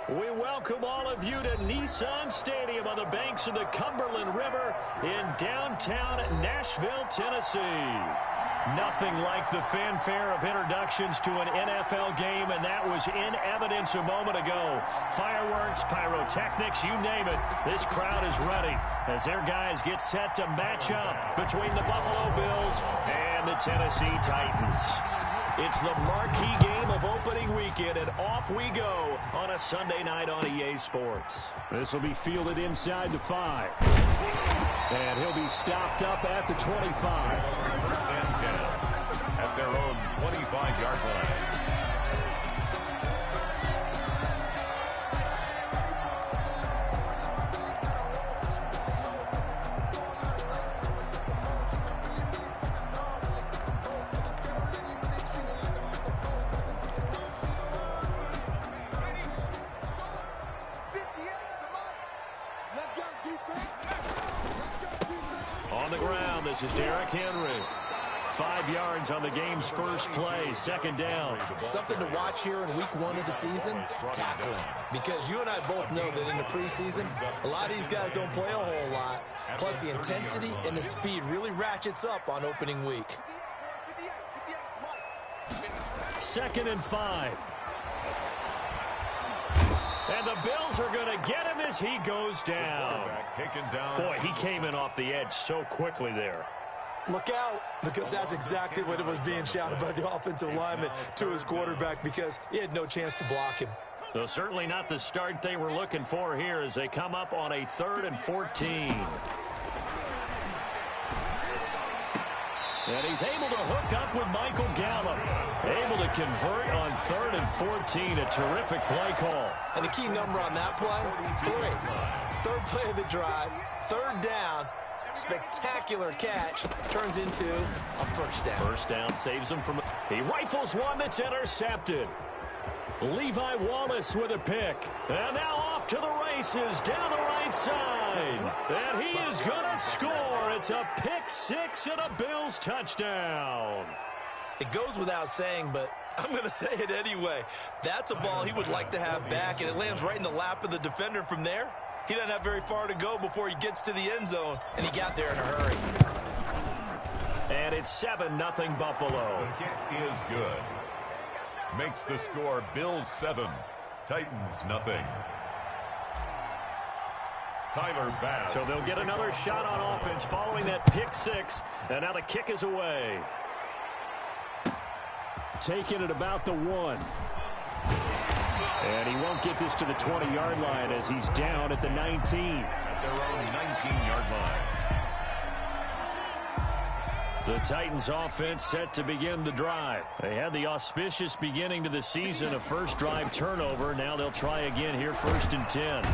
We welcome all of you to Nissan Stadium on the banks of the Cumberland River in downtown Nashville, Tennessee. Nothing like the fanfare of introductions to an NFL game, and that was in evidence a moment ago. Fireworks, pyrotechnics, you name it. This crowd is ready as their guys get set to match up between the Buffalo Bills and the Tennessee Titans. It's the marquee game of opening weekend, and off we go on a Sunday night on EA Sports. This will be fielded inside the 5. And he'll be stopped up at the 25. First and 10 at their own 25-yard line. On the ground, this is Derrick Henry. 5 yards on the game's first play, second down. Something to watch here in week 1 of the season, tackling. Because you and I both know that in the preseason, a lot of these guys don't play a whole lot. Plus the intensity and the speed really ratchets up on opening week. 2nd and 5. And the Bills are going to get him as he goes down. Boy, he came in off the edge so quickly there. Look out, because that's exactly what it was being shouted by the offensive lineman to his quarterback, because he had no chance to block him. So certainly not the start they were looking for here as they come up on a 3rd and 14. And he's able to hook up with Michael Gallup. Able to convert on 3rd and 14. A terrific play call. And the key number on that play, 3. 3rd play of the drive, 3rd down. Spectacular catch turns into a first down. First down saves him from... He rifles one that's intercepted. Levi Wallace with a pick. And now off to the races down the right side. And he is going to score. It's a pick 6 and a Bills touchdown. It goes without saying, but I'm going to say it anyway. That's a ball he would like to have back, and it lands right in the lap of the defender from there. He doesn't have very far to go before he gets to the end zone, and he got there in a hurry. And it's 7-0 Buffalo. The kick is good. Makes the score Bills 7, Titans nothing. Tyler Bass. So they'll get another shot on offense following that pick 6, and now the kick is away. Taking it about the 1. And he won't get this to the 20-yard line as he's down at the 19. At their own 19-yard line. The Titans offense set to begin the drive. They had the auspicious beginning to the season, a first drive turnover. Now they'll try again here, 1st and 10.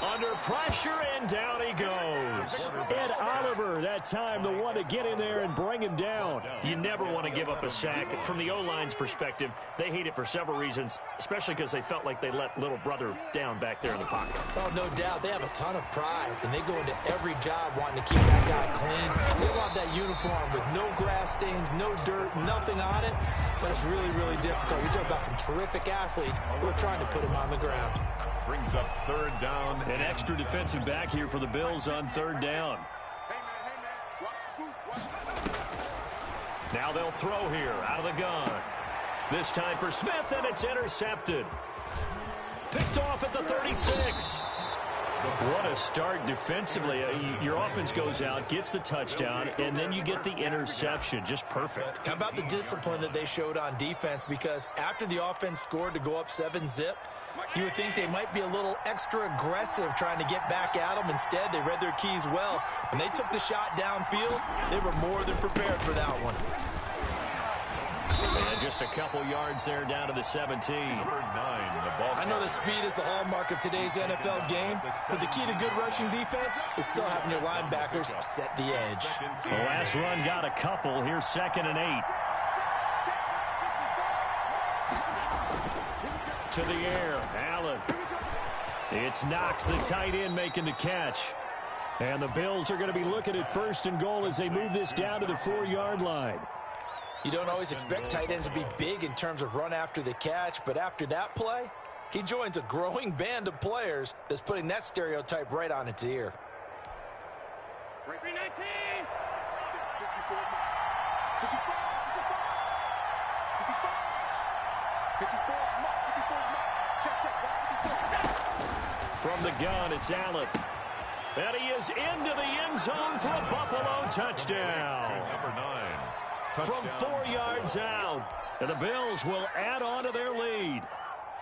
Under pressure, and down he goes. Ed Oliver, that time, the one to get in there and bring him down. You never want to give up a sack. From the O-line's perspective, they hate it for several reasons, especially because they felt like they let little brother down back there in the pocket. Oh, no doubt. They have a ton of pride, and they go into every job wanting to keep that guy clean. They love that uniform with no grass stains, no dirt, nothing on it, but it's really, really difficult. You're talking about some terrific athletes who are trying to put him on the ground. Brings up 3rd down. An extra defensive back here for the Bills on 3rd down. Now they'll throw here out of the gun. This time for Smith, and it's intercepted. Picked off at the 36. What a start defensively. Your offense goes out, gets the touchdown, and then you get the interception. Just perfect. How about the discipline that they showed on defense? Because after the offense scored to go up 7-zip, you would think they might be a little extra aggressive trying to get back at them. Instead, they read their keys well. When they took the shot downfield, they were more than prepared for that one. And just a couple yards there down to the 17. Number 9, the ball. I know the speed is the hallmark of today's NFL game, but the key to good rushing defense is still having your linebackers set the edge. The last run got a couple. Here's 2nd and 8. To the air, Allen. It's Knox, the tight end, making the catch. And the Bills are going to be looking at 1st and goal as they move this down to the 4-yard line. You don't always expect tight ends to be big in terms of run after the catch, but after that play, He joins a growing band of players that's putting that stereotype right on its ear. 319. From the gun, it's Allen. And he is into the end zone for a Buffalo touchdown. Number 9. From 4 yards out. And the Bills will add on to their lead.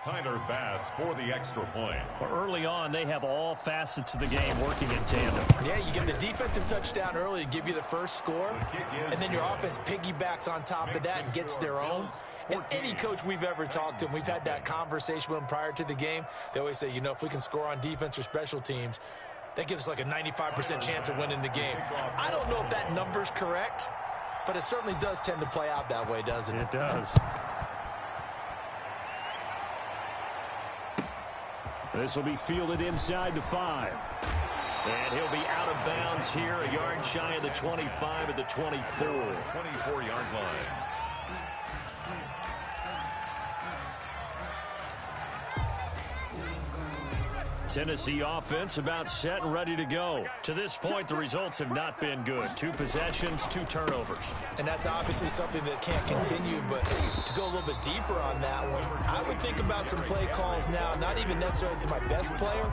Tyler Bass for the extra point. Well, early on, they have all facets of the game working in tandem. Yeah, you get the defensive touchdown early to give you the first score, and then your offense piggybacks on top of that and gets their own. And any coach we've ever talked to, and we've had that conversation with them prior to the game, they always say, you know, if we can score on defense or special teams, that gives us like a 95% chance of winning the game. I don't know if that number's correct, but it certainly does tend to play out that way, doesn't it? It does. This will be fielded inside the 5. And he'll be out of bounds here, a yard shy of the 25 at the 24. 24-yard line. Tennessee offense about set and ready to go. To this point, the results have not been good. 2 possessions, 2 turnovers. And that's obviously something that can't continue, but to go a little bit deeper on that one, I would think about some play calls now, not even necessarily to my best player,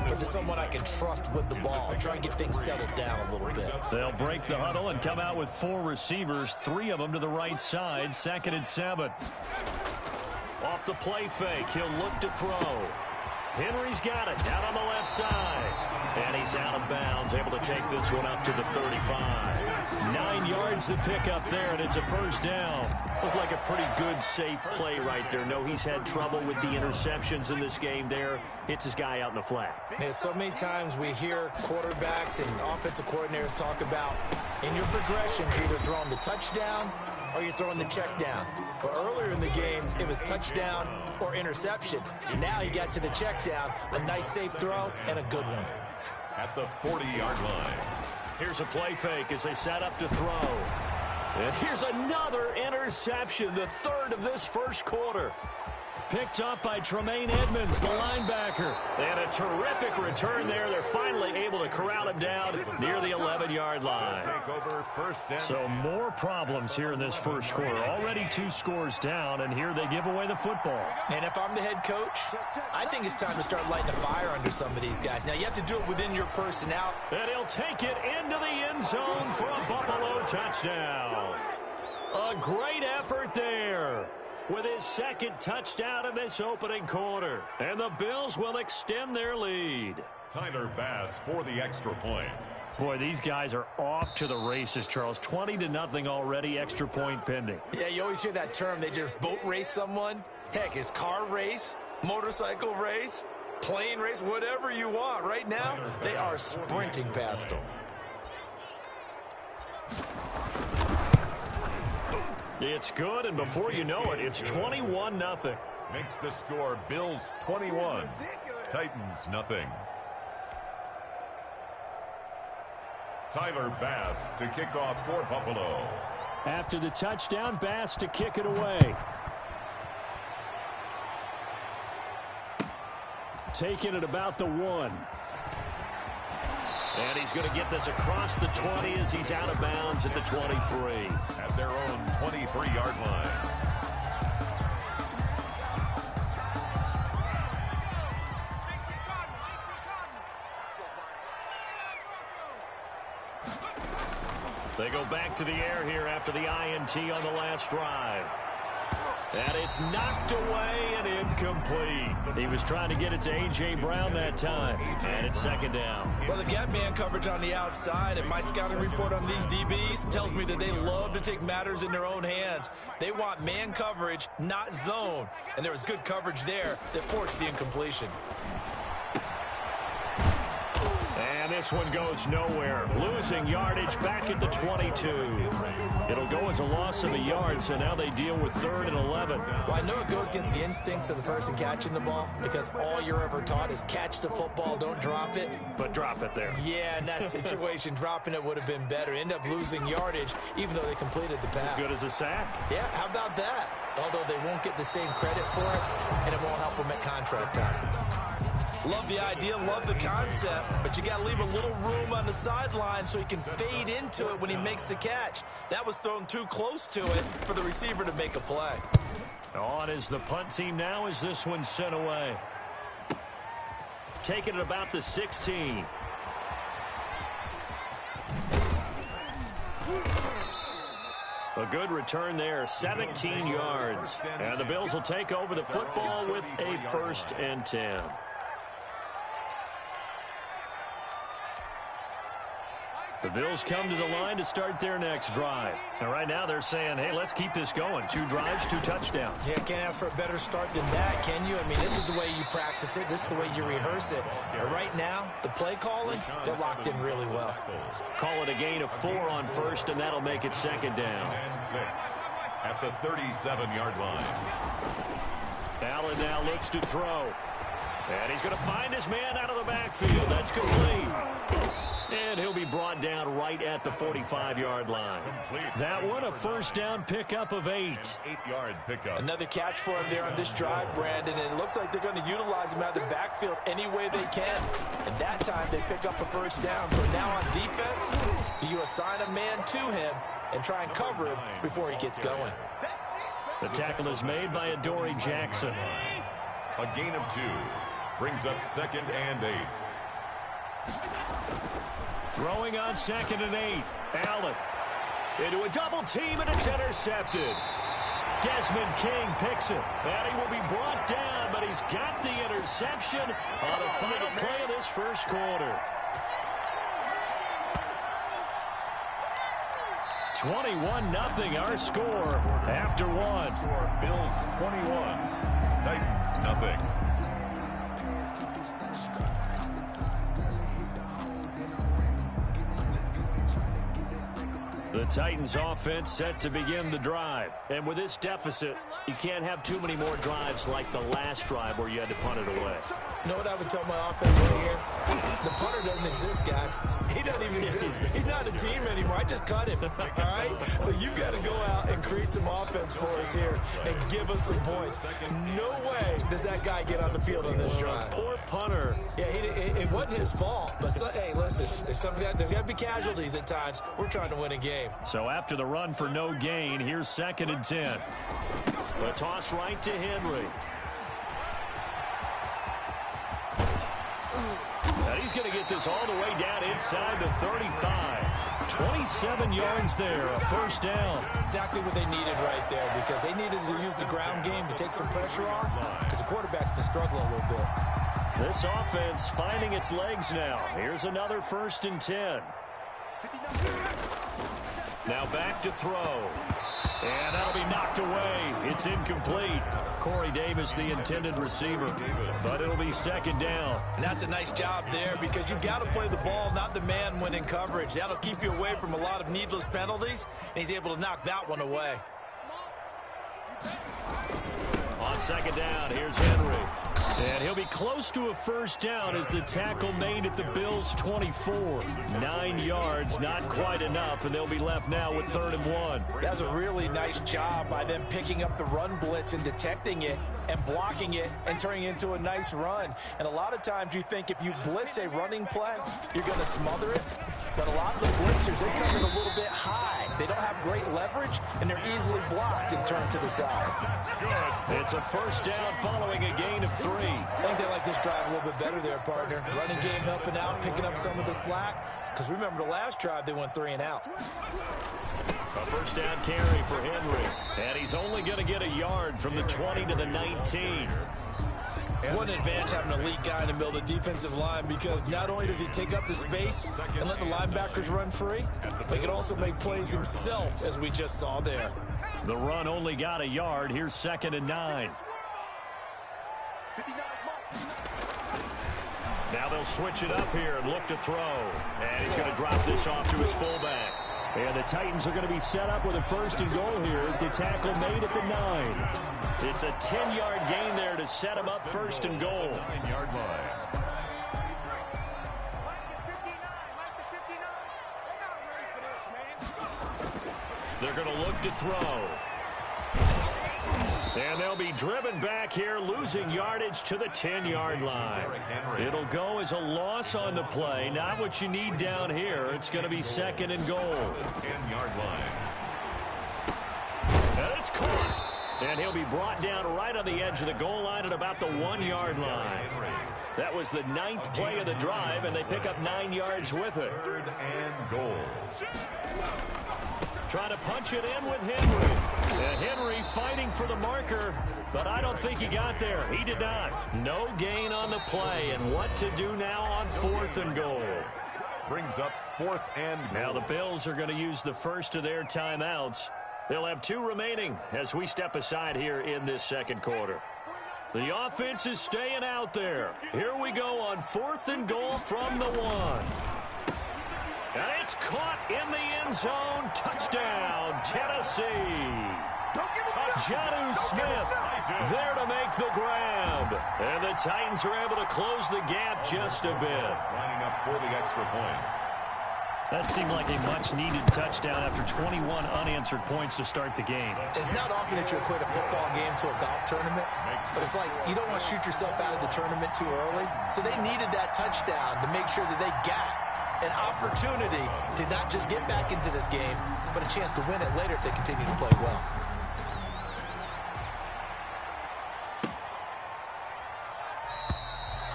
but to someone I can trust with the ball. Try and get things settled down a little bit. They'll break the huddle and come out with 4 receivers, 3 of them to the right side, 2nd and 7. Off the play fake, he'll look to throw. Henry's got it, out on the left side. And he's out of bounds, able to take this one up to the 35. 9 yards to pick up there, and it's a first down. Looked like a pretty good, safe play right there. No, he's had trouble with the interceptions in this game there. Hits his guy out in the flat. Yeah, so many times we hear quarterbacks and offensive coordinators talk about, in your progressions, you're either throwing the touchdown or you're throwing the check down. But earlier in the game, it was touchdown or interception. Now he got to the check down, a nice safe throw, and a good one. At the 40-yard line. Here's a play fake as they set up to throw. And here's another interception, the 3rd of this first quarter. Picked up by Tremaine Edmonds, the linebacker. They had a terrific return there. They're finally able to corral him down near the 11-yard line. Take over first and So more problems here in this first quarter. Already 2 scores down, and here they give away the football. And if I'm the head coach, I think it's time to start lighting a fire under some of these guys. Now, you have to do it within your personnel. And he'll take it into the end zone for a Buffalo touchdown. A great effort there, with his 2nd touchdown in this opening quarter. And the Bills will extend their lead. Tyler Bass for the extra point. Boy, these guys are off to the races, Charles. 20-0 already, extra point pending. Yeah, you always hear that term. They just boat race someone. Heck, it's car race, motorcycle race, plane race, whatever you want. Right now, they are sprinting past them. It's good, and before you know it, it's 21-0. Makes the score Bills 21, Titans nothing. Tyler Bass to kick off for Buffalo. After the touchdown, Bass to kick it away. Taking it about the 1. And he's going to get this across the 20 as he's out of bounds at the 23. At their own 23-yard line. They go back to the air here after the INT on the last drive. And it's knocked away and incomplete. He was trying to get it to A.J. Brown that time. And it's 2nd down. Well, they've got man coverage on the outside, and my scouting report on these DBs tells me that they love to take matters in their own hands. They want man coverage, not zone. And there was good coverage there that forced the incompletion. And this one goes nowhere. Losing yardage back at the 22. It'll go as a loss of a yard, so now they deal with 3rd and 11. Well, I know it goes against the instincts of the person catching the ball because all you're ever taught is catch the football, don't drop it. But drop it there. Yeah, in that situation, dropping it would have been better. End up losing yardage, even though they completed the pass. As good as a sack. Yeah, how about that? Although they won't get the same credit for it, and it won't help them at contract time. Love the idea, love the concept, but you got to leave a little room on the sideline so he can fade into it when he makes the catch. That was thrown too close to it for the receiver to make a play. On is the punt team now as this one's sent away. Taking it about the 16. A good return there, 17 yards. And the Bills will take over the football with a 1st and 10. The Bills come to the line to start their next drive. And right now they're saying, hey, let's keep this going. 2 drives, 2 touchdowns. Yeah, can't ask for a better start than that, can you? I mean, this is the way you practice it. This is the way you rehearse it. And right now, the play calling, they're locked in really well. Call it a gain of 4 on 1st, and that'll make it 2nd down. And 6 at the 37-yard line. Allen now looks to throw. And he's going to find his man out of the backfield. That's complete. And he'll be brought down right at the 45-yard line. That one, a 1st down pickup of 8. 8-yard pickup. Another catch for him there on this drive, Brandon, and it looks like they're going to utilize him out of the backfield any way they can. And that time they pick up a 1st down. So now on defense, you assign a man to him and try and cover him before he gets going. The tackle is made by Adoree Jackson. A gain of 2 brings up 2nd and 8. Throwing on 2nd and 8. Allen into a double team, and it's intercepted. Desmond King picks it, and he will be brought down, but he's got the interception on the final play of this 1st quarter. 21-0 our score after 1. Bills 21, Titans nothing. The Titans offense set to begin the drive. And with this deficit, you can't have too many more drives like the last drive where you had to punt it away. You know what I would tell my offense right here? The punter doesn't exist, guys. He doesn't even exist. He's not a team anymore. I just cut him, all right? So you've got to go out and create some offense for us here and give us some points. No way does that guy get on the field on this drive. Poor punter. Yeah, it wasn't his fault. But, hey, listen, there's got to be casualties at times. We're trying to win a game. So after the run for no gain, here's 2nd and 10. The toss right to Henry. And he's going to get this all the way down inside the 35. 27 yards there, a 1st down. Exactly what they needed right there, because they needed to use the ground game to take some pressure off, because the quarterback's been struggling a little bit. This offense finding its legs now. Here's another 1st and 10. Now back to throw. And that'll be knocked away. It's incomplete. Corey Davis, the intended receiver. But it'll be 2nd down. And that's a nice job there, because you've got to play the ball, not the man when in coverage. That'll keep you away from a lot of needless penalties, and he's able to knock that one away. On 2nd down, here's Henry. And he'll be close to a 1st down as the tackle made at the Bills' 24. 9 yards, not quite enough, and they'll be left now with 3rd and 1. That's a really nice job by them picking up the run blitz and detecting it and blocking it and turning it into a nice run. And a lot of times you think if you blitz a running play, you're going to smother it. But a lot of the blitzers, they come in a little bit high. They don't have great leverage, and they're easily blocked and turned to the side. It's a 1st down following a gain of 3. I think they like this drive a little bit better there, partner. Running game helping out, picking up some of the slack. Because remember the last drive, they went 3 and out. A 1st down carry for Henry. And he's only going to get a yard from the 20 to the 19. What an advantage having an elite guy in the middle of the defensive line, because not only does he take up the space and let the linebackers run free, but he can also make plays himself, as we just saw there. The run only got a yard. Here's 2nd and 9. Now they'll switch it up here and look to throw. And he's going to drop this off to his fullback. And the Titans are going to be set up with a 1st and goal here as the tackle made at the 9. It's a 10-yard gain there to set him up 1st and goal. 9-yard line. They're going to look to throw. And they'll be driven back here, losing yardage to the 10-yard line. It'll go as a loss on the play. Not what you need down here. It's going to be 2nd and goal. 10-yard line. And it's caught. And he'll be brought down right on the edge of the goal line at about the 1-yard line. That was the 9th play of the drive, and they pick up 9 yards with it. 3rd and goal. Trying to punch it in with Henry. And Henry fighting for the marker, but I don't think he got there. He did not. No gain on the play, and what to do now on 4th and goal. Brings up 4th and goal. Now the Bills are going to use the first of their timeouts. They'll have 2 remaining as we step aside here in this 2nd quarter. The offense is staying out there. Here we go on 4th and goal from the 1. And it's caught in the end zone. Touchdown, Tennessee. Jonnu Smith there to make the grab. And the Titans are able to close the gap just a bit. Lining up for the extra point. That seemed like a much-needed touchdown after 21 unanswered points to start the game. It's not often that you equate a football game to a golf tournament, but it's like you don't want to shoot yourself out of the tournament too early. So they needed that touchdown to make sure that they got an opportunity to not just get back into this game, but a chance to win it later if they continue to play well.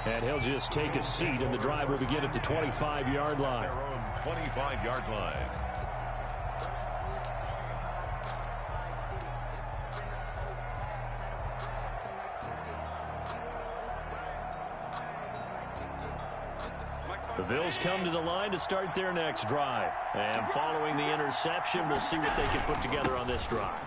And he'll just take a seat, and the drive will begin at the 25-yard line. Their own 25-yard line. The Bills come to the line to start their next drive. And following the interception, we'll see what they can put together on this drive.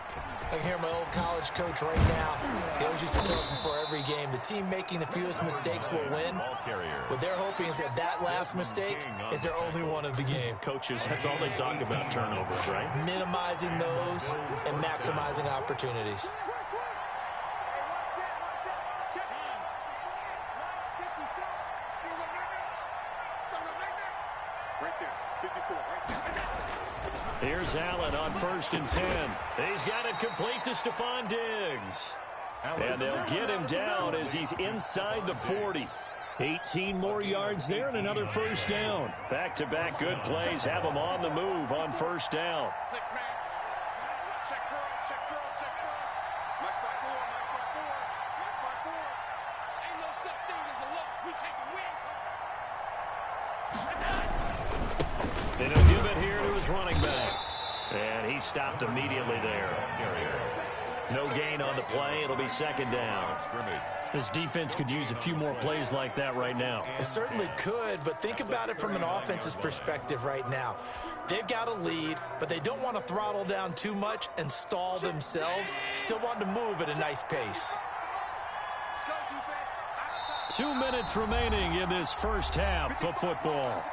I can hear my old college coach right now. He always used to tell us before every game, the team making the fewest mistakes will win. What they're hoping is that last mistake is their only one of the game. Coaches, that's all they talk about, turnovers, right? Minimizing those and maximizing opportunities. Here's Allen on 1st and 10. He's got it complete to Stephon Diggs. And they'll get him down as he's inside the 40. 18 more yards there and another 1st down. Back-to-back good plays have him on the move on 1st down. 6-man. Check cross, check cross, check cross. Mike 5-4, Mike 5-4, Mike 5-4. Ain't no such thing as a look. We taking wins. And he'll give it here to his running back. And he stopped immediately there. No gain on the play. It'll be 2nd down. This defense could use a few more plays like that right now. It certainly could, but think about it from an offense's perspective right now. They've got a lead, but they don't want to throttle down too much and stall themselves. Still want to move at a nice pace. 2 minutes remaining in this first half of football.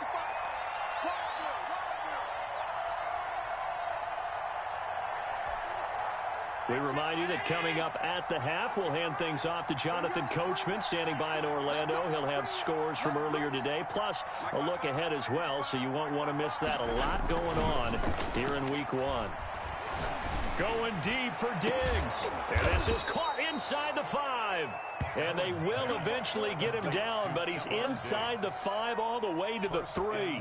We remind you that coming up at the half, we'll hand things off to Jonathan Coachman, standing by in Orlando. He'll have scores from earlier today, plus a look ahead as well, so you won't want to miss that. A lot going on here in Week 1. Going deep for Diggs. And this is caught inside the 5. And they will eventually get him down, but he's inside the 5 all the way to the 3.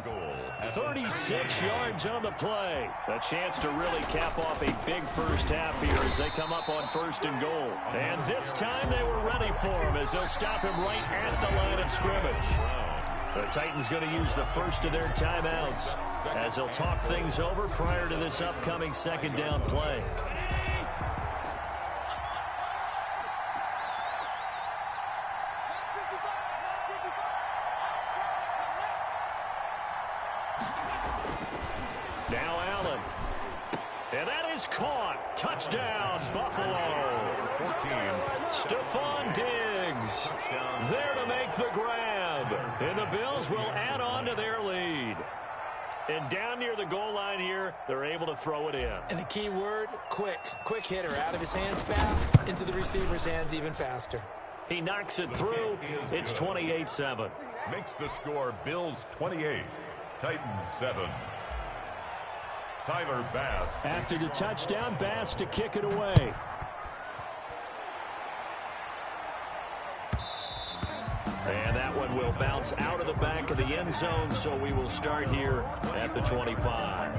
36 yards on the play. A chance to really cap off a big first half here as they come up on 1st and goal. And this time they were ready for him as they'll stop him right at the line of scrimmage. The Titans going to use the first of their timeouts as they'll talk things over prior to this upcoming 2nd down play. Now Allen. And that is caught. Touchdown, Buffalo. 14. Stephon Diggs there to make the grab. And the Bills will add on to their lead. And down near the goal line here, they're able to throw it in. And the key word, quick. Quick hitter, out of his hands fast, into the receiver's hands even faster. He knocks it through. It's 28-7. Makes the score Bills 28, Titans 7. Tyler Bass. After the touchdown, Bass to kick it away. And that one will bounce out of the back of the end zone, so we will start here at the 25.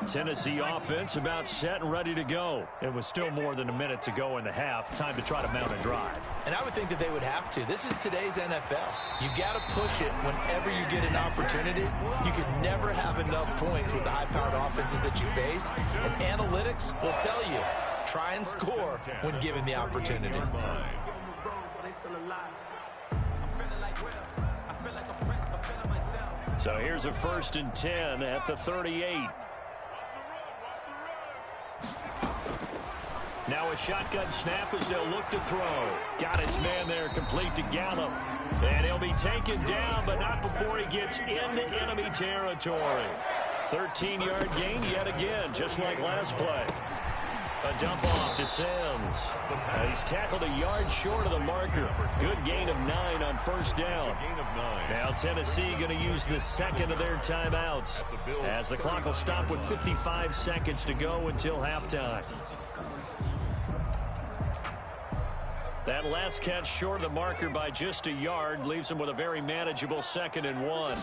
Tennessee offense about set and ready to go. It was still more than a minute to go in the half. Time to try to mount a drive. And I would think that they would have to. This is today's NFL. You got to push it whenever you get an opportunity. You can never have enough points with the high-powered offenses that you face. And analytics will tell you, try and score when given the opportunity. So here's a 1st and 10 at the 38. Now a shotgun snap as they'll look to throw. Got its man there, complete to Gallup. And he'll be taken down, but not before he gets into enemy territory. 13-yard gain yet again, just like last play. A dump off to Sims. He's tackled a yard short of the marker. Good gain of 9 on 1st down. Now Tennessee going to use the second of their timeouts, as the clock will stop with 55 seconds to go until halftime. That last catch short of the marker by just a yard leaves him with a very manageable 2nd and 1.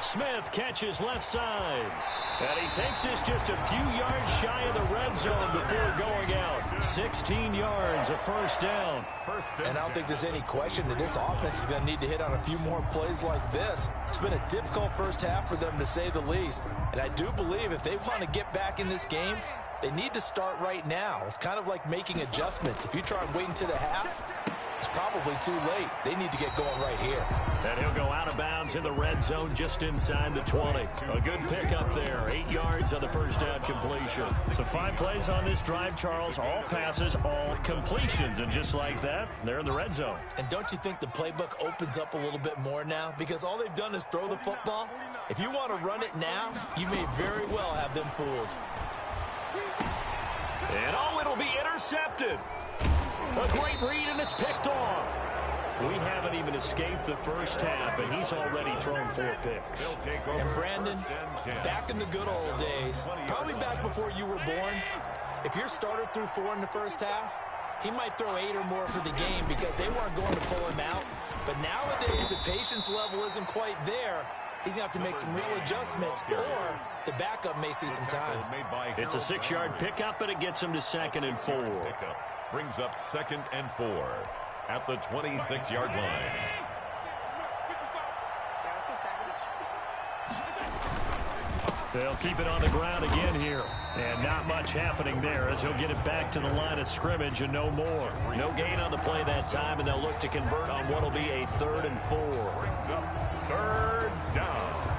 Smith catches left side. And he takes this just a few yards shy of the red zone before going out. 16 yards, a 1st down. And I don't think there's any question that this offense is going to need to hit on a few more plays like this. It's been a difficult first half for them, to say the least. And I do believe if they want to get back in this game, they need to start right now. It's kind of like making adjustments. If you try and wait until the half, it's probably too late. They need to get going right here. And he'll go out of bounds in the red zone just inside the 20. A good pickup there. 8 yards on the 1st down completion. So 5 plays on this drive, Charles. All passes, all completions. And just like that, they're in the red zone. And don't you think the playbook opens up a little bit more now? Because all they've done is throw the football. If you want to run it now, you may very well have them fooled. And it'll be intercepted. A great read, and it's picked off. We haven't even escaped the first half, and he's already thrown 4 picks. And Brandon, back in the good old days, probably back before you were born, if your starter threw 4 in the first half, he might throw 8 or more for the game because they weren't going to pull him out. But nowadays, the patience level isn't quite there. He's going to have to make some real adjustments, or the backup may see some time. It's a 6-yard pickup, but it gets him to 2nd and 4. Brings up 2nd and 4 at the 26-yard line. They'll keep it on the ground again here. And not much happening there as he'll get it back to the line of scrimmage and no more. No gain on the play that time, and they'll look to convert on what will be a 3rd and 4. Brings up 3rd down.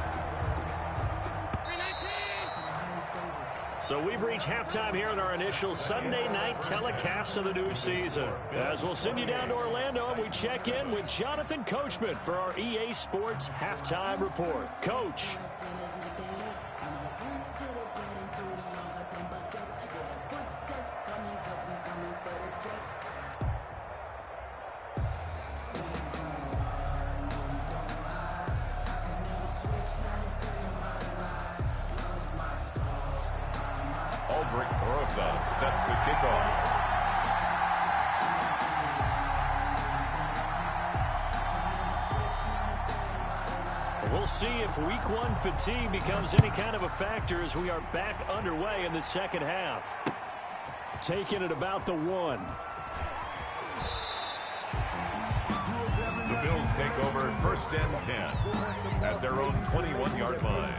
So we've reached halftime here in our initial Sunday night telecast of the new season. As we'll send you down to Orlando, and we check in with Jonathan Coachman for our EA Sports Halftime Report. Coach. Aldrich Rosa set to kick off. We'll see if week 1 fatigue becomes any kind of a factor as we are back underway in the second half. Taking it about the 1. The Bills take over 1st and 10 at their own 21-yard line.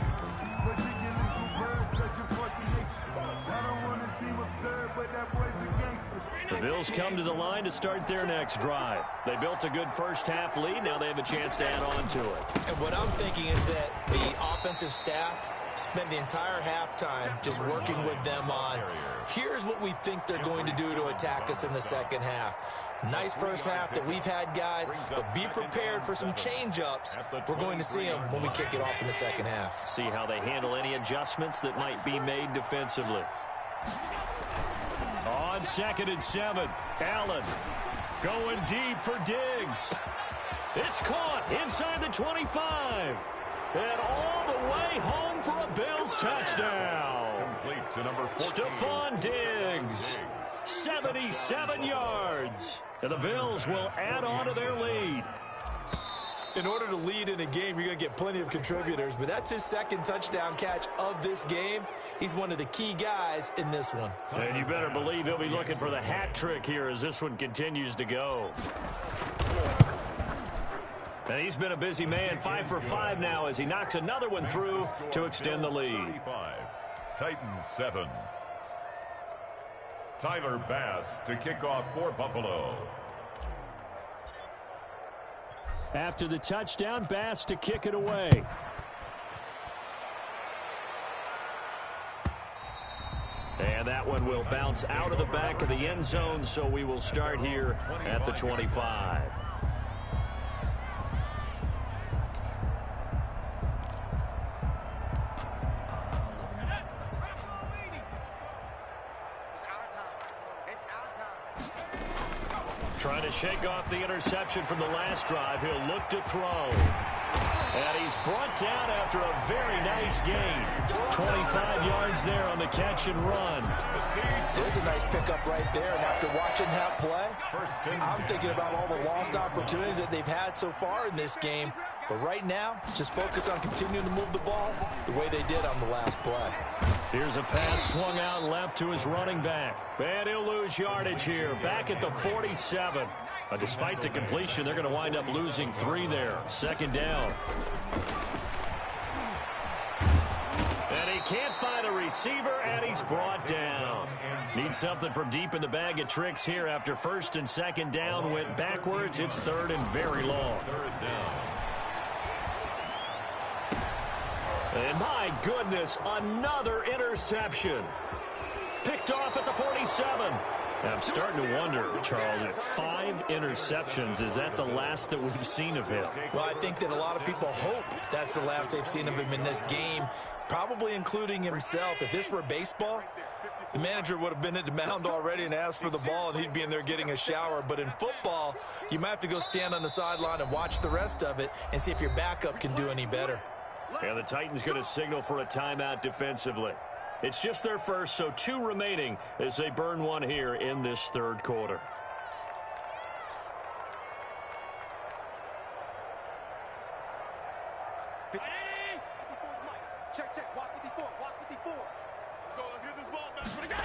The Bills come to the line to start their next drive. They built a good first half lead. Now they have a chance to add on to it. And what I'm thinking is that the offensive staff spent the entire halftime just working with them on, here's what we think they're going to do to attack us in the second half. Nice first half that we've had, guys, but be prepared for some change-ups. We're going to see them when we kick it off in the second half. See how they handle any adjustments that might be made defensively. On 2nd and 7, Allen going deep for Diggs. It's caught inside the 25. And all the way home for a Bills touchdown. Complete to number 14. Stephon Diggs, 77 yards. And the Bills will add on to their lead. In order to lead in a game, you're going to get plenty of contributors, but that's his second touchdown catch of this game. He's one of the key guys in this one. And you better believe he'll be looking for the hat trick here as this one continues to go. And he's been a busy man, 5 for 5 now as he knocks another one through to extend the lead. Titans 7. Tyler Bass to kick off for Buffalo. After the touchdown, Bass to kick it away. And that one will bounce out of the back of the end zone, so we will start here at the 25. Trying to shake off the interception from the last drive. He'll look to throw. And he's brought down after a very nice gain. 25 yards there on the catch and run. There's a nice pickup right there. And after watching that play, I'm thinking about all the lost opportunities that they've had so far in this game. But right now, just focus on continuing to move the ball the way they did on the last play. Here's a pass swung out left to his running back. And he'll lose yardage here. Back at the 47. Despite the completion, they're going to wind up losing 3 there. Second down. And he can't find a receiver, and he's brought down. Needs something from deep in the bag of tricks here after 1st and 2nd down went backwards. It's 3rd and very long. And my goodness, another interception. Picked off at the 47. I'm starting to wonder, Charles, if 5 interceptions, is that the last that we've seen of him? Well, I think that a lot of people hope that's the last they've seen of him in this game, probably including himself. If this were baseball, the manager would have been at the mound already and asked for the ball, and he'd be in there getting a shower. But in football, you might have to go stand on the sideline and watch the rest of it and see if your backup can do any better. And the Titans going to signal for a timeout defensively. It's just their first, so 2 remaining as they burn one here in this 3rd quarter. Check, check. Watch 54. Watch 54. Let's go. Let's get this ball back for the game.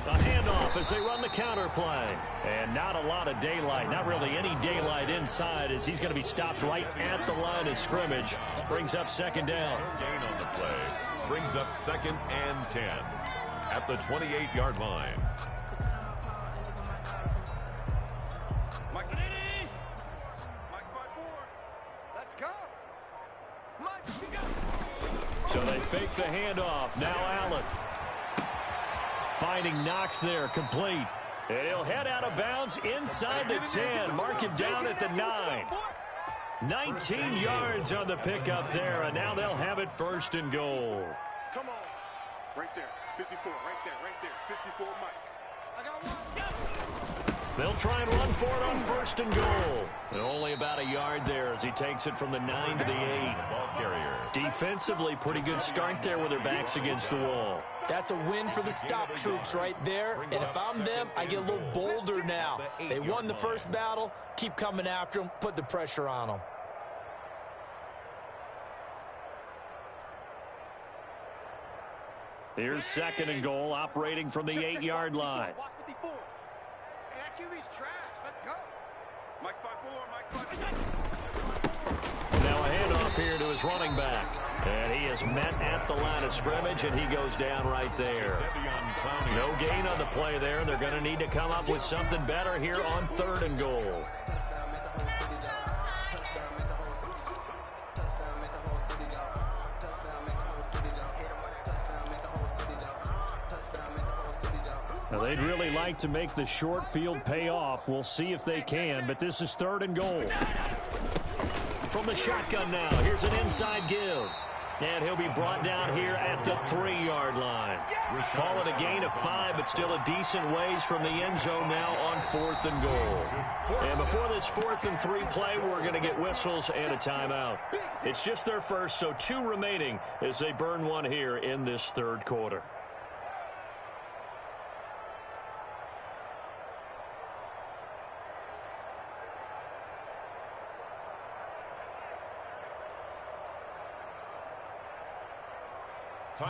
A handoff as they run the counter play. And not a lot of daylight. Not really any daylight inside as he's going to be stopped right at the line of scrimmage. Brings up 2nd down. Gain on the play. Brings up 2nd and 10 at the 28-yard line. Mike 5-4. Let's go. Mike, go. So they fake the handoff. Now Allen. Finding Knox there, complete. And he'll head out of bounds inside the 10. Mark him down at the 9. 19 yards on the pickup there, and now they'll have it 1st and goal. Come on. Right there. 54. Right there. 54, Mike. I got one. They'll try and run for it on 1st and goal. And only about a yard there as he takes it from the 9 to the 8. Ball carrier. Defensively, pretty good start there with their backs against the wall. That's a win for the stop troops right there. And if I'm them, I get a little bolder now. They won the first battle. Keep coming after them. Put the pressure on them. Here's 2nd and goal, operating from the 8-yard line. Watch 54. Hey, that QB's trash. Let's go. Mike 5-4. Mike 5-4. Now a handoff here to his running back. And he is met at the line of scrimmage, and he goes down right there. No gain on the play there. They're going to need to come up with something better here on 3rd and goal. Well, they'd really like to make the short field pay off. We'll see if they can, but this is 3rd and goal. From the shotgun now, here's an inside give. And he'll be brought down here at the 3-yard line. Call it a gain of 5, but still a decent ways from the end zone now on 4th and goal. And before this 4th and 3 play, we're going to get whistles and a timeout. It's just their first, so 2 remaining as they burn one here in this 3rd quarter.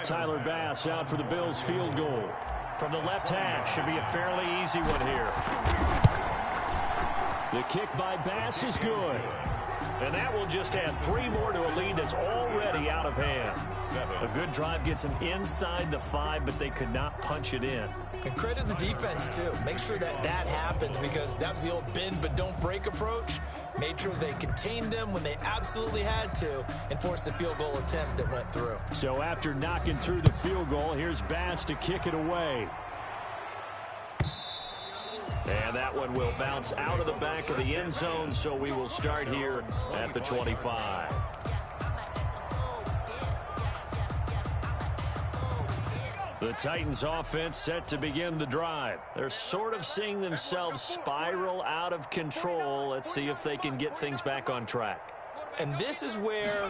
Tyler Bass out for the Bills field goal. From the left hash, should be a fairly easy one here. The kick by Bass is good. And that will just add 3 more to a lead that's already out of hand. A good drive gets them inside the 5, but they could not punch it in. And credit the defense, too. Make sure that happens, because that was the old bend but don't break approach. Made sure they contained them when they absolutely had to and forced the field goal attempt that went through. So after knocking through the field goal, here's Bass to kick it away. And that one will bounce out of the back of the end zone, so we will start here at the 25. The Titans offense set to begin the drive. They're sort of seeing themselves spiral out of control. Let's see if they can get things back on track. And this is where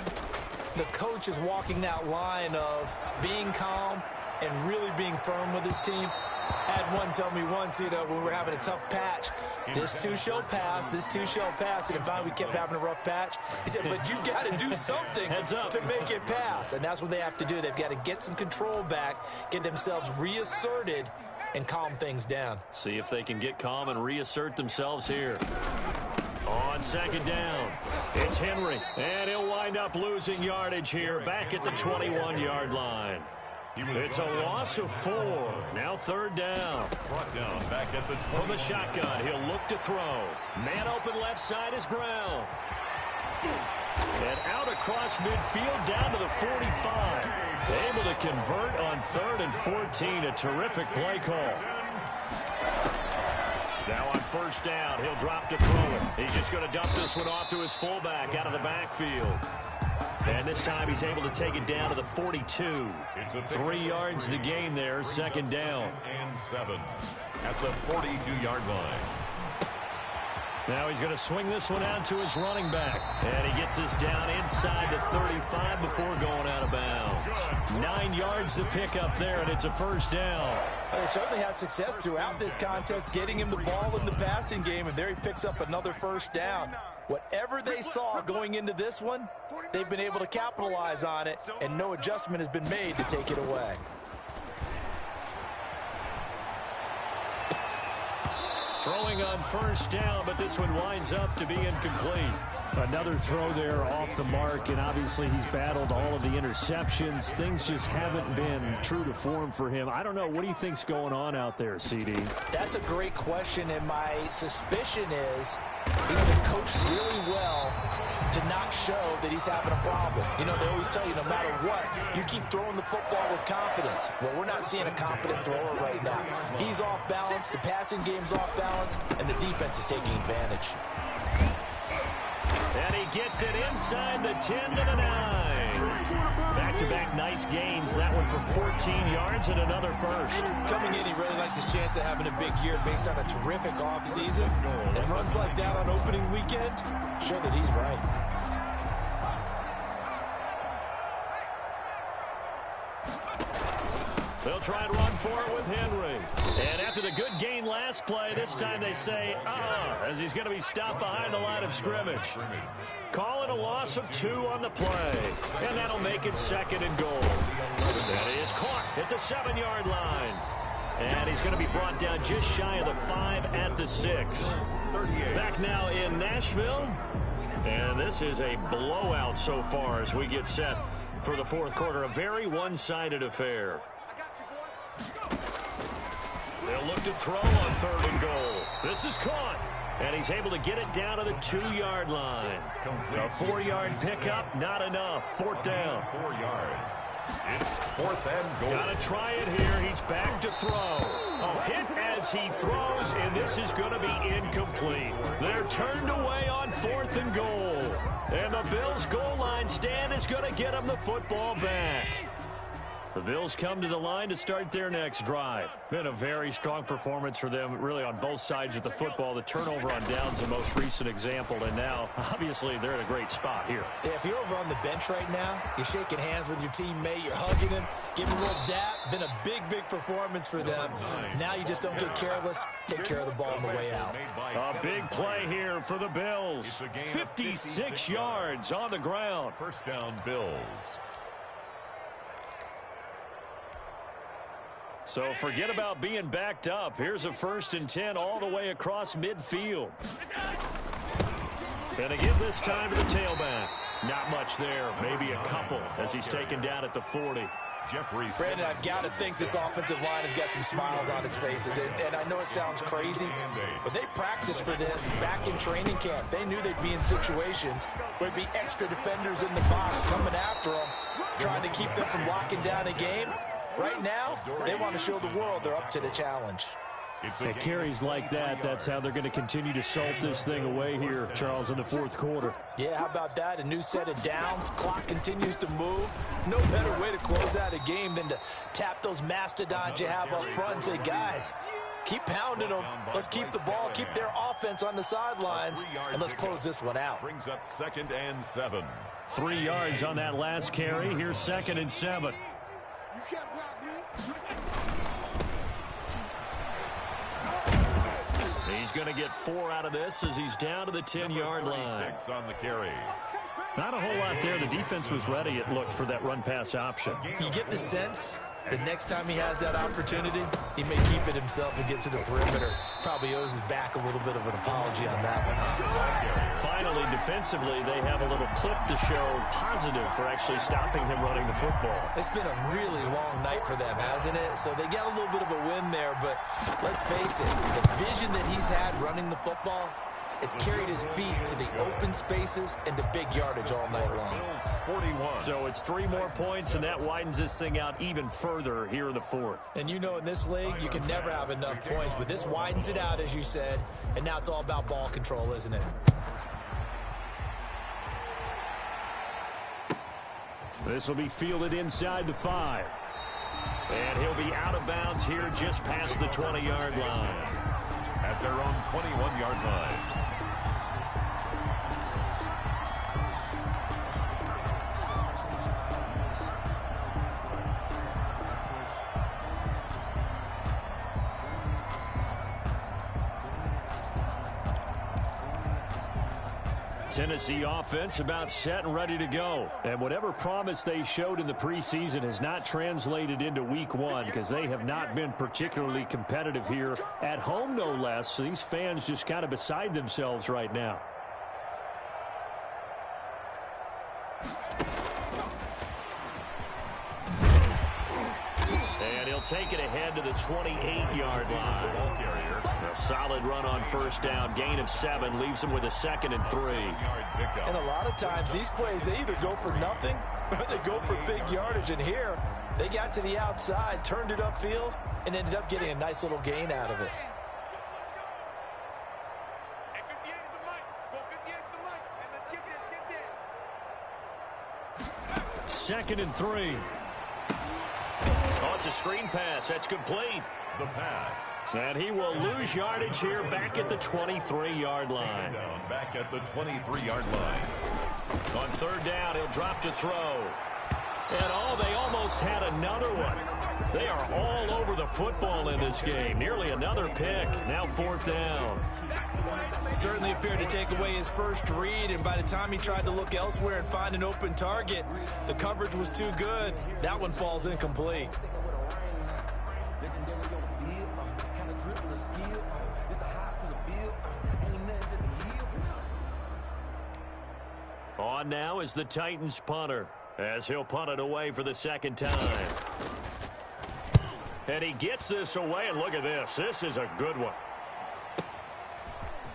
the coach is walking that line of being calm and really being firm with his team. I had one tell me once, when we were having a tough patch, this too shall pass, this too shall pass. And finally we kept having a rough patch. He said, but you got to do something to make it pass. And that's what they have to do. They've got to get some control back, get themselves reasserted, and calm things down. See if they can get calm and reassert themselves here. On 2nd down, it's Henry. And he'll wind up losing yardage here back at the 21-yard line. It's a loss of 4. Now 3rd down. Back at the from the shotgun, he'll look to throw. Man open left side is Brown. And out across midfield down to the 45. Able to convert on 3rd and 14. A terrific play call. Now on 1st down, he'll drop to throw it. He's just going to dump this one off to his fullback out of the backfield. And this time he's able to take it down to the 42. 3 yards to the gain there, 2nd down. And 7 at the 42-yard line. Now he's going to swing this one out to his running back. And he gets this down inside the 35 before going out of bounds. 9 yards to pick up there, and it's a 1st down. Well, they certainly had success throughout this contest, getting him the ball in the passing game, and there he picks up another 1st down. Whatever they saw going into this one, they've been able to capitalize on it, and no adjustment has been made to take it away. Throwing on 1st down, but this one winds up to be incomplete. Another throw there off the mark, and obviously he's battled all of the interceptions. Things just haven't been true to form for him. I don't know. What do you think's going on out there, CD? That's a great question, and my suspicion is he's been coached really well to not show that he's having a problem. They always tell you no matter what, you keep throwing the football with confidence. Well, we're not seeing a confident thrower right now. He's off balance, the passing game's off balance, and the defense is taking advantage. And he gets it inside the 10 to the 9. Back-to-back nice gains. That one for 14 yards and another 1st. Coming in, he really liked his chance of having a big year based on a terrific offseason. And runs like that on opening weekend show that he's right. They'll try and run for it with Henry. And after the good gain last play, this time they say, as he's going to be stopped behind the line of scrimmage. Calling a loss of 2 on the play. And that'll make it 2nd and goal. That is caught at the 7-yard line. And he's going to be brought down just shy of the 5 at the 6. Back now in Nashville. And this is a blowout so far as we get set for the 4th quarter. A very one-sided affair. They'll look to throw on 3rd and goal. This is caught. And he's able to get it down to the 2-yard line. A 4-yard pickup, not enough. 4th down. 4 yards. It's 4th and goal. Got to try it here. He's back to throw. A hit as he throws, and this is going to be incomplete. They're turned away on 4th and goal. And the Bills' goal line stand is going to get them the football back. The Bills come to the line to start their next drive. Been a very strong performance for them, really, on both sides of the football. The turnover on downs, the most recent example, and now, obviously, they're in a great spot here. Yeah, if you're over on the bench right now, you're shaking hands with your teammate, you're hugging him, giving him a little dap. Been a big, big performance for them. Now you just don't get careless. Take care of the ball on the way out. A big play here for the Bills. 56 yards on the ground. 1st down, Bills. So forget about being backed up. Here's a 1st and 10 all the way across midfield. And again this time to the tailback. Not much there, maybe a couple as he's taken down at the 40. Jeffrey. Brandon, I've got to think this offensive line has got some smiles on its faces. And I know it sounds crazy, but they practiced for this back in training camp. They knew they'd be in situations where there'd be extra defenders in the box coming after them, trying to keep them from locking down a game. Right now, they want to show the world they're up to the challenge. At carries like that, that's how they're going to continue to salt this thing away here, Charles, in the 4th quarter. Yeah, how about that? A new set of downs. Clock continues to move. No better way to close out a game than to tap those mastodons you have up front and say, guys, keep pounding them. Let's keep the ball, keep their offense on the sidelines, and let's close this one out. Brings up 2nd and 7. 3 yards on that last carry. Here's 2nd and 7. You can't block me. He's going to get 4 out of this as he's down to the 10-yard line. 6 on the carry. Not a whole lot there. The defense was ready, it looked, for that run-pass option. You get the sense that next time he has that opportunity, he may keep it himself and get to the perimeter. Probably owes his back a little bit of an apology on that one. Finally, defensively, they have a little clip to show positive for actually stopping him running the football. It's been a really long night for them, hasn't it? So they got a little bit of a win there, but let's face it, the vision that he's had running the football has carried his feet to the open spaces and to big yardage all night long. 41. So it's 3 more points, and that widens this thing out even further here in the 4th. And you know in this league, you can never have enough points, but this widens it out, as you said, and now it's all about ball control, isn't it? This will be fielded inside the 5. And he'll be out of bounds here just past the 20-yard line. At their own 21-yard line. Tennessee offense about set and ready to go. And whatever promise they showed in the preseason has not translated into week 1 because they have not been particularly competitive here at home, no less. So these fans just kind of beside themselves right now. And he'll take it ahead to the 28-yard line. A solid run on 1st down. Gain of 7 leaves them with a 2nd and 3. And a lot of times these plays, they either go for nothing or they go for big yardage. And here, they got to the outside, turned it upfield, and ended up getting a nice little gain out of it. Hey, 58 is the mic. Go 58 is the mic. And let's get this, get this. 2nd and 3. Oh, it's a screen pass. That's complete. The pass. And he will lose yardage here back at the 23-yard line. Back at the 23-yard line. On 3rd down, he'll drop to throw. And they almost had another one. They are all over the football in this game. Nearly another pick. Now 4th down. Certainly appeared to take away his first read, and by the time he tried to look elsewhere and find an open target, the coverage was too good. That one falls incomplete. On now is the Titans punter, as he'll punt it away for the 2nd time. And he gets this away, and look at this. This is a good one.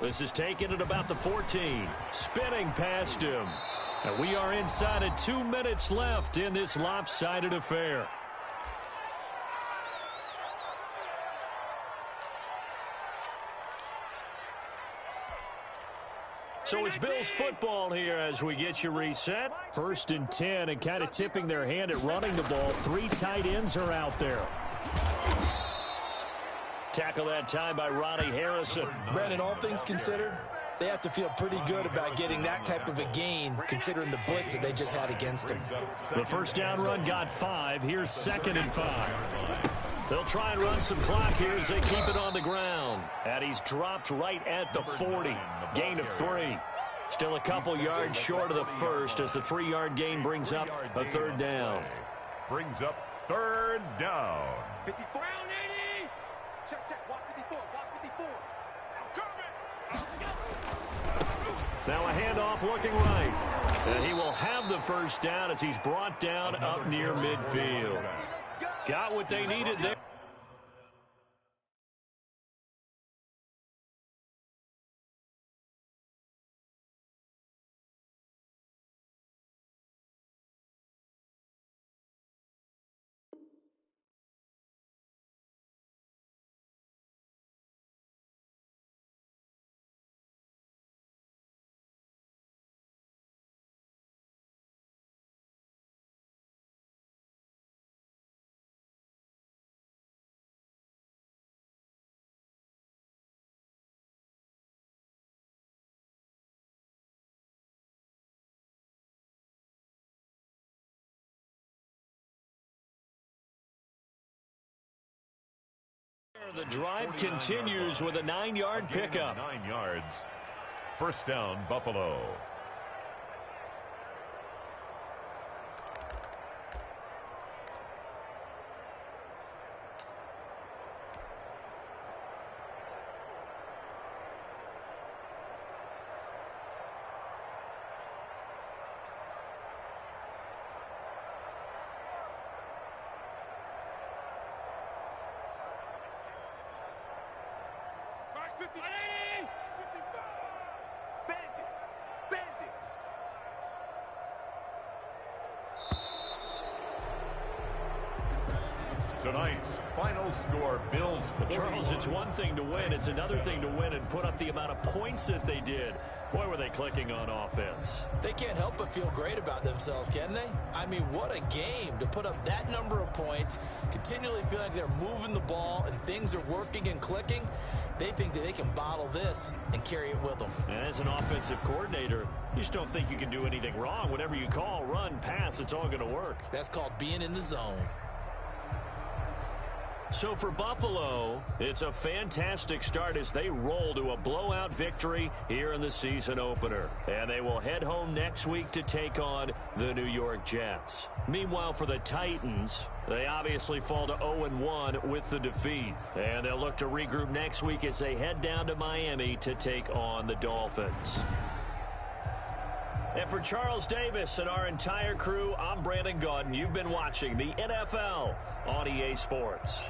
This is taken at about the 14. Spinning past him. And we are inside of 2 minutes left in this lopsided affair. So it's Bills football here as we get you reset. 1st and 10, and kind of tipping their hand at running the ball. 3 tight ends are out there. Tackle that time by Ronnie Harrison. Brandon, all things considered, they have to feel pretty good about getting that type of a gain, considering the blitz that they just had against them. The first down run got 5. Here's 2nd and 5. They'll try and run some clock here as they keep it on the ground. And he's dropped right at the 40. Gain of 3. Still a couple yards short of the first as the 3-yard gain brings up a 3rd down. Brings up 3rd down. 54. Round 80. Check. Watch 54. Watch 54. I'm coming. Now a handoff looking right. And he will have the first down as he's brought down up near midfield. Got what they needed there. The drive continues with a 9-yard pickup. 9 yards. First down, Buffalo. Tonight's final score, Bills 41. Charles, it's one thing to win. It's another thing to win and put up the amount of points that they did. Boy, were they clicking on offense. They can't help but feel great about themselves, can they? I mean, what a game to put up that number of points, continually feel like they're moving the ball and things are working and clicking. They think that they can bottle this and carry it with them. And as an offensive coordinator, you just don't think you can do anything wrong. Whatever you call, run, pass, it's all going to work. That's called being in the zone. So for Buffalo, it's a fantastic start as they roll to a blowout victory here in the season opener. And they will head home next week to take on the New York Jets. Meanwhile, for the Titans, they obviously fall to 0-1 with the defeat. And they'll look to regroup next week as they head down to Miami to take on the Dolphins. And for Charles Davis and our entire crew, I'm Brandon Gaudin. You've been watching the NFL on EA Sports.